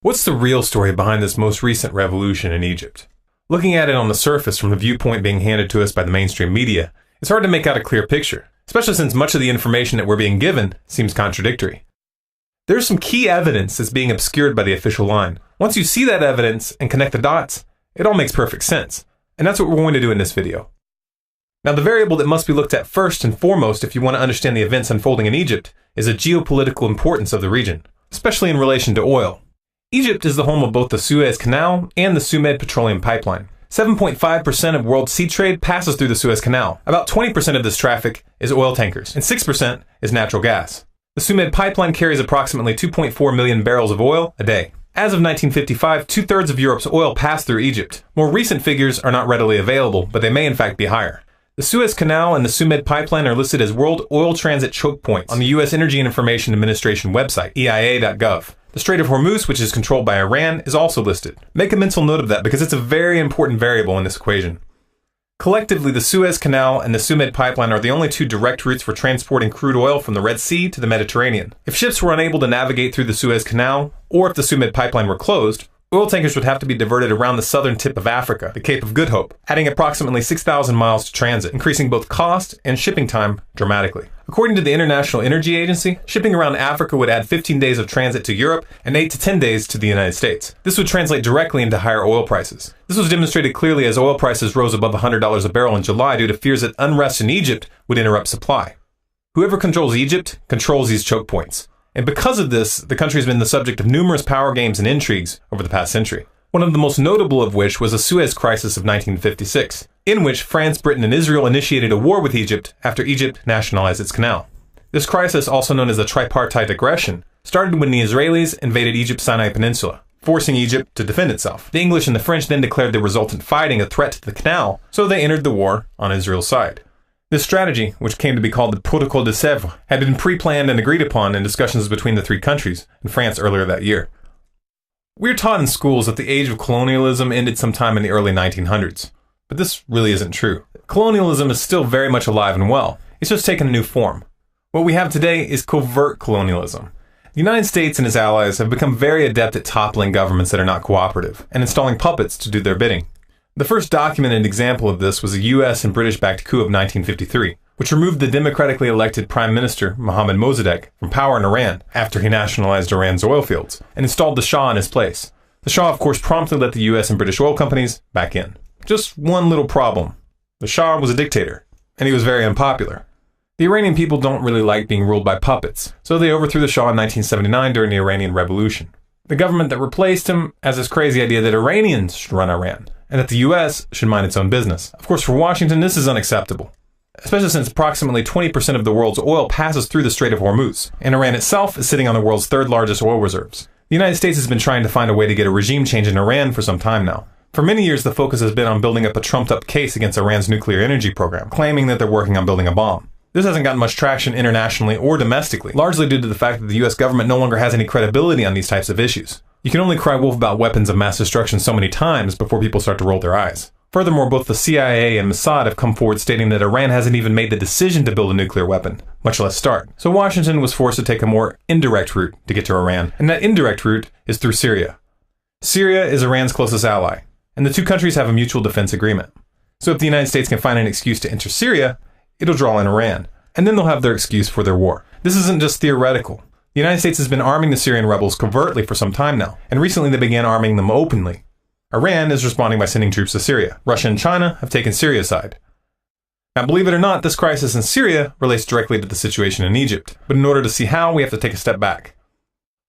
What's the real story behind this most recent revolution in Egypt? Looking at it on the surface from the viewpoint being handed to us by the mainstream media, it's hard to make out a clear picture, especially since much of the information that we're being given seems contradictory. There's some key evidence that's being obscured by the official line. Once you see that evidence and connect the dots, it all makes perfect sense. And that's what we're going to do in this video. Now, the variable that must be looked at first and foremost if you want to understand the events unfolding in Egypt is the geopolitical importance of the region, especially in relation to oil. Egypt is the home of both the Suez Canal and the Sumed Petroleum Pipeline. 7.5% of world sea trade passes through the Suez Canal. About 20% of this traffic is oil tankers, and 6% is natural gas. The Sumed Pipeline carries approximately 2.4 million barrels of oil a day. As of 1955, 2/3 of Europe's oil passed through Egypt. More recent figures are not readily available, but they may in fact be higher. The Suez Canal and the Sumed Pipeline are listed as World Oil Transit Choke Points on the U.S. Energy and Information Administration website, EIA.gov. The Strait of Hormuz, which is controlled by Iran, is also listed. Make a mental note of that because it's a very important variable in this equation. Collectively, the Suez Canal and the Sumed Pipeline are the only two direct routes for transporting crude oil from the Red Sea to the Mediterranean. If ships were unable to navigate through the Suez Canal, or if the Sumed Pipeline were closed, oil tankers would have to be diverted around the southern tip of Africa, the Cape of Good Hope, adding approximately 6,000 miles to transit, increasing both cost and shipping time dramatically. According to the International Energy Agency, shipping around Africa would add 15 days of transit to Europe and 8 to 10 days to the United States. This would translate directly into higher oil prices. This was demonstrated clearly as oil prices rose above $100 a barrel in July due to fears that unrest in Egypt would interrupt supply. Whoever controls Egypt controls these choke points. And because of this, the country has been the subject of numerous power games and intrigues over the past century. One of the most notable of which was the Suez Crisis of 1956, in which France, Britain, and Israel initiated a war with Egypt after Egypt nationalized its canal. This crisis, also known as the tripartite aggression, started when the Israelis invaded Egypt's Sinai Peninsula, forcing Egypt to defend itself. The English and the French then declared the resultant fighting a threat to the canal, so they entered the war on Israel's side. This strategy, which came to be called the Protocole de Sèvres, had been pre-planned and agreed upon in discussions between the three countries and France earlier that year. We're taught in schools that the age of colonialism ended sometime in the early 1900s, but this really isn't true. Colonialism is still very much alive and well. It's just taken a new form. What we have today is covert colonialism. The United States and its allies have become very adept at toppling governments that are not cooperative and installing puppets to do their bidding. The first documented example of this was a US and British-backed coup of 1953, which removed the democratically elected Prime Minister Mohammad Mossadegh from power in Iran after he nationalized Iran's oil fields and installed the Shah in his place. The Shah, of course, promptly let the US and British oil companies back in. Just one little problem. The Shah was a dictator, and he was very unpopular. The Iranian people don't really like being ruled by puppets, so they overthrew the Shah in 1979 during the Iranian Revolution. The government that replaced him has this crazy idea that Iranians should run Iran, and that the US should mind its own business. Of course, for Washington, this is unacceptable, especially since approximately 20% of the world's oil passes through the Strait of Hormuz, and Iran itself is sitting on the world's third largest oil reserves. The United States has been trying to find a way to get a regime change in Iran for some time now. For many years, the focus has been on building up a trumped-up case against Iran's nuclear energy program, claiming that they're working on building a bomb. This hasn't gotten much traction internationally or domestically, largely due to the fact that the US government no longer has any credibility on these types of issues. You can only cry wolf about weapons of mass destruction so many times before people start to roll their eyes. Furthermore, both the CIA and Mossad have come forward stating that Iran hasn't even made the decision to build a nuclear weapon, much less start. So Washington was forced to take a more indirect route to get to Iran, and that indirect route is through Syria. Syria is Iran's closest ally, and the two countries have a mutual defense agreement. So if the United States can find an excuse to enter Syria, it'll draw in Iran, and then they'll have their excuse for their war. This isn't just theoretical. The United States has been arming the Syrian rebels covertly for some time now, and recently they began arming them openly. Iran is responding by sending troops to Syria. Russia and China have taken Syria's side. Now, believe it or not, this crisis in Syria relates directly to the situation in Egypt, but in order to see how, we have to take a step back.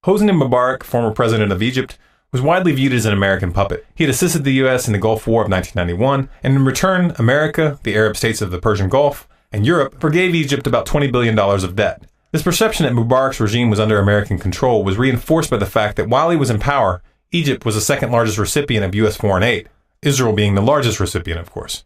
Hosni Mubarak, former president of Egypt, was widely viewed as an American puppet. He had assisted the US in the Gulf War of 1991, and in return, America, the Arab states of the Persian Gulf, and Europe forgave Egypt about $20 billion of debt. This perception that Mubarak's regime was under American control was reinforced by the fact that while he was in power, Egypt was the second largest recipient of US foreign aid, Israel being the largest recipient, of course.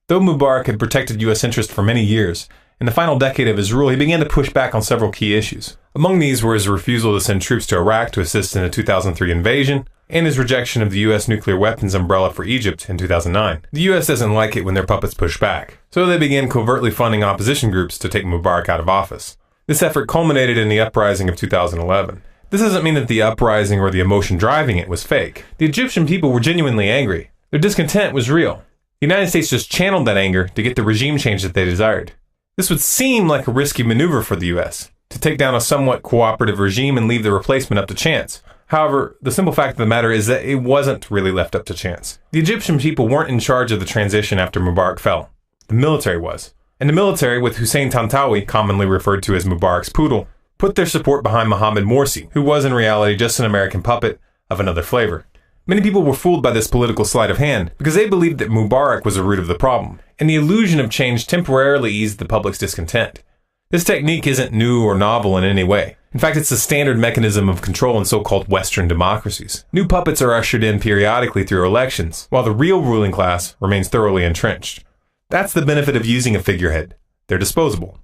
Though Mubarak had protected US interests for many years, in the final decade of his rule he began to push back on several key issues. Among these were his refusal to send troops to Iraq to assist in the 2003 invasion, and his rejection of the US nuclear weapons umbrella for Egypt in 2009. The US doesn't like it when their puppets push back, so they began covertly funding opposition groups to take Mubarak out of office. This effort culminated in the uprising of 2011. This doesn't mean that the uprising or the emotion driving it was fake. The Egyptian people were genuinely angry. Their discontent was real. The United States just channeled that anger to get the regime change that they desired. This would seem like a risky maneuver for the US, to take down a somewhat cooperative regime and leave the replacement up to chance. However, the simple fact of the matter is that it wasn't really left up to chance. The Egyptian people weren't in charge of the transition after Mubarak fell. The military was. And the military, with Hussein Tantawi, commonly referred to as Mubarak's poodle, put their support behind Mohamed Morsi, who was in reality just an American puppet of another flavor. Many people were fooled by this political sleight of hand because they believed that Mubarak was the root of the problem, and the illusion of change temporarily eased the public's discontent. This technique isn't new or novel in any way. In fact, it's a standard mechanism of control in so-called Western democracies. New puppets are ushered in periodically through elections, while the real ruling class remains thoroughly entrenched. That's the benefit of using a figurehead. They're disposable.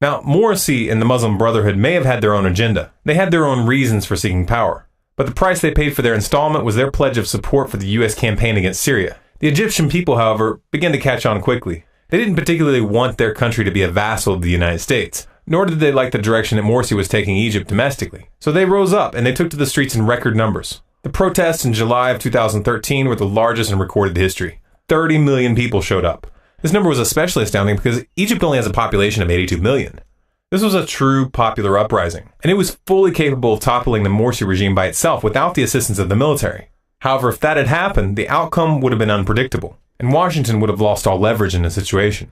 Now, Morsi and the Muslim Brotherhood may have had their own agenda. They had their own reasons for seeking power. But the price they paid for their installment was their pledge of support for the U.S. campaign against Syria. The Egyptian people, however, began to catch on quickly. They didn't particularly want their country to be a vassal of the United States, nor did they like the direction that Morsi was taking Egypt domestically. So they rose up and they took to the streets in record numbers. The protests in July of 2013 were the largest in recorded history. 30 million people showed up. This number was especially astounding because Egypt only has a population of 82 million. This was a true popular uprising, and it was fully capable of toppling the Morsi regime by itself without the assistance of the military. However, if that had happened, the outcome would have been unpredictable, and Washington would have lost all leverage in the situation.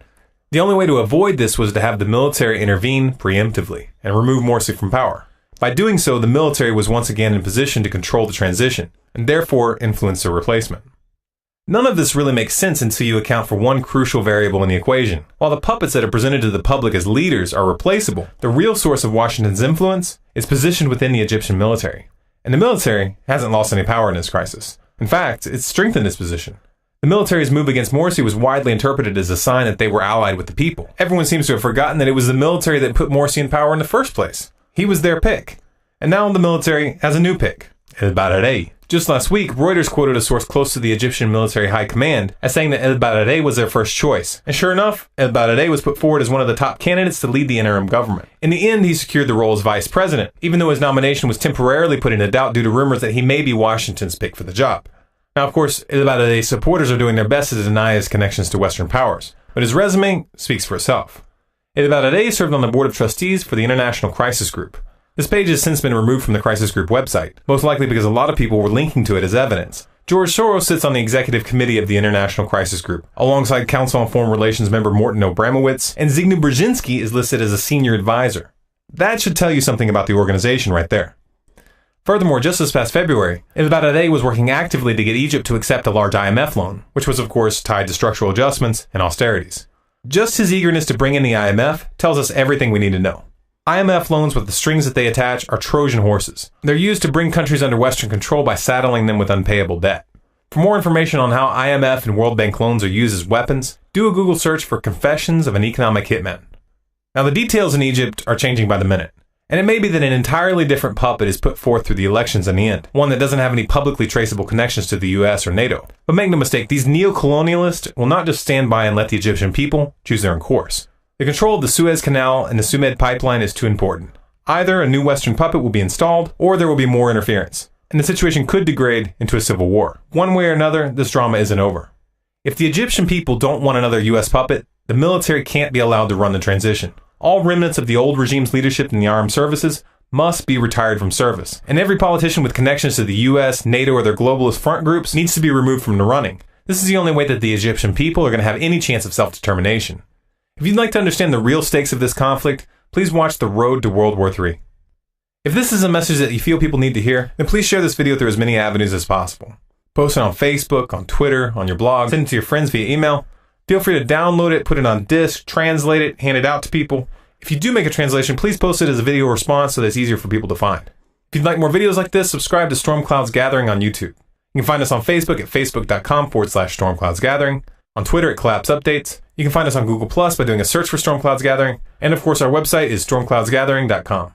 The only way to avoid this was to have the military intervene preemptively and remove Morsi from power. By doing so, the military was once again in position to control the transition, and therefore influence the replacement. None of this really makes sense until you account for one crucial variable in the equation. While the puppets that are presented to the public as leaders are replaceable, the real source of Washington's influence is positioned within the Egyptian military. And the military hasn't lost any power in this crisis. In fact, it's strengthened its position. The military's move against Morsi was widely interpreted as a sign that they were allied with the people. Everyone seems to have forgotten that it was the military that put Morsi in power in the first place. He was their pick. And now the military has a new pick, El-Baradei. Just last week, Reuters quoted a source close to the Egyptian military high command as saying that El-Baradei was their first choice. And sure enough, El-Baradei was put forward as one of the top candidates to lead the interim government. In the end, he secured the role as vice president, even though his nomination was temporarily put into doubt due to rumors that he may be Washington's pick for the job. Now, of course, El-Baradei's supporters are doing their best to deny his connections to Western powers, but his resume speaks for itself. El-Baradei served on the board of trustees for the International Crisis Group. This page has since been removed from the Crisis Group website, most likely because a lot of people were linking to it as evidence. George Soros sits on the executive committee of the International Crisis Group, alongside Council on Foreign Relations member Morton Abramowitz, and Zygmunt Brzezinski is listed as a senior advisor. That should tell you something about the organization right there. Furthermore, just this past February, El-Baradei was working actively to get Egypt to accept a large IMF loan, which was of course tied to structural adjustments and austerities. Just his eagerness to bring in the IMF tells us everything we need to know. IMF loans with the strings that they attach are Trojan horses. They're used to bring countries under Western control by saddling them with unpayable debt. For more information on how IMF and World Bank loans are used as weapons, do a Google search for Confessions of an Economic Hitman. Now the details in Egypt are changing by the minute, and it may be that an entirely different puppet is put forth through the elections in the end, one that doesn't have any publicly traceable connections to the US or NATO. But make no mistake, these neo-colonialists will not just stand by and let the Egyptian people choose their own course. The control of the Suez Canal and the Sumed pipeline is too important. Either a new Western puppet will be installed, or there will be more interference, and the situation could degrade into a civil war. One way or another, this drama isn't over. If the Egyptian people don't want another US puppet, the military can't be allowed to run the transition. All remnants of the old regime's leadership in the armed services must be retired from service, and every politician with connections to the US, NATO, or their globalist front groups needs to be removed from the running. This is the only way that the Egyptian people are going to have any chance of self-determination. If you'd like to understand the real stakes of this conflict, please watch The Road to World War III. If this is a message that you feel people need to hear, then please share this video through as many avenues as possible. Post it on Facebook, on Twitter, on your blog, send it to your friends via email. Feel free to download it, put it on disk, translate it, hand it out to people. If you do make a translation, please post it as a video response so that it's easier for people to find. If you'd like more videos like this, subscribe to Storm Clouds Gathering on YouTube. You can find us on Facebook at facebook.com/StormCloudsGathering, on Twitter at Collapse Updates. You can find us on Google Plus by doing a search for Storm Clouds Gathering, and of course our website is stormcloudsgathering.com.